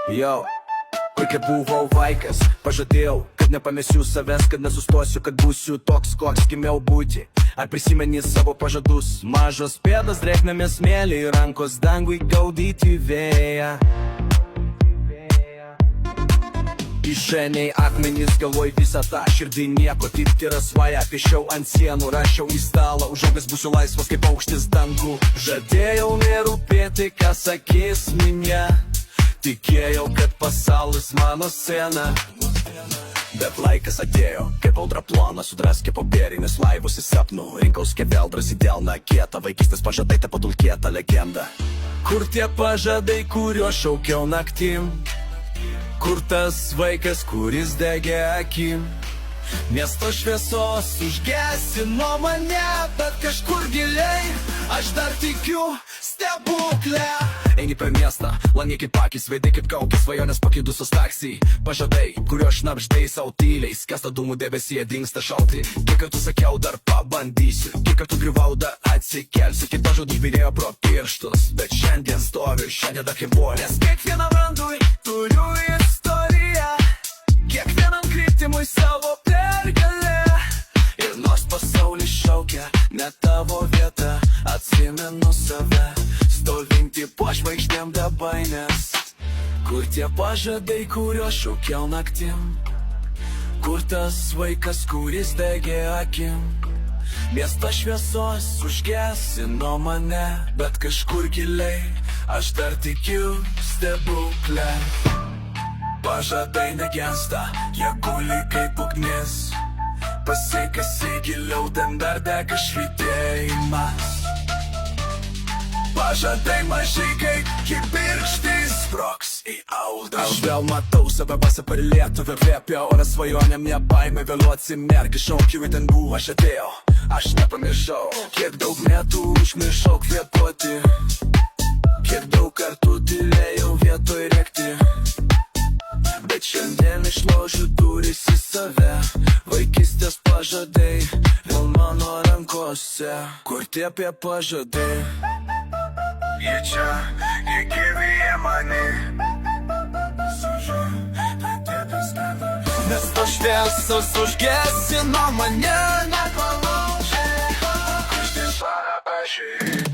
Jau, kai buvau vaikas, pažadėjau, kad nepamesiu savęs, kad nesustosiu, kad būsiu toks, koks gimiau būti. Ar prisimeni savo pažadus? Mažos pėdas drėgname smėlį, rankos dangui gaudyti vėją. Kišeniai akmenys, galvoj visą tą širdį nieko, tik tyra svaja. Piešiau ant sienų, rašiau į stalą, užaugęs būsiu laisvas kaip paukštis dangų. Žadėjau nerūpėti, ką sakys minia, tikėjau, kad pasaulis mano scena. Bet laikas atėjo, kaip audra plona, sudraskė popierinius laivus į sapnų. Rinkaus keveldras į delną, kietą vaikystės pažadai, ta padulkėta legenda. Kur tie pažadai, kuriuos šaukiau naktim? Kur tas vaikas, kuris degė akim? Miesto šviesos užgesino mane, bet kažkur giliai aš dar tikiu stebuklę. Eini per miestą, langai kaip akys, veidai kaip kaukės, svajonės pakidusios taksijai. Pažadai, kurio šnabždai sau tyliai, skęsta dūmų debesyje dingsta šaltai. Kiek kartų sakiau, dar pabandysiu, kiek kartų griuvau, dar atsikelsiu. Kiek pažadų žvirėjo pro pirštus, bet šiandien stoviu, šiandien dar kaip buvo. Nes kiekvienam randui turiu istoriją, kiekvienam kritimui savo pergalę. Ir nors pasaulis šaukia, ne tavo vieta, atsimenu save, stovinti po žvaigždėm be baimės. Kur tie pažadai, kuriuos šaukiau naktim? Kur tas vaikas, kuris degė akim? Miesto šviesos užgesino mane, bet kažkur giliai aš dar tikiu stebuklę. Pažadai negensta, jie guli kaip ugnis, pasikasi giliau, ten dar dega švytėjimas. Pažadai mažai kaip kibirkštys sprogs į audrą. Aš vėl matau save basą per Lietuvę, kvepia oras svajonėm, nebaimė vėliau atsimerki, šaukiu į ten buvo, aš atėjau. Aš nepamiršau, kiek daug metų užmiršau kvėpuoti, kiek daug kartų tylėjau vietoj rėkti. Bet šiandien išlaužiu duris į save, vaikystės pažadai vėl mano rankose. Kur tie apie pažadai? Jie čia, jie gyvi, jie mani. Nes tos šviesos užgesino mane, nepalaužė. Kažkas parašė.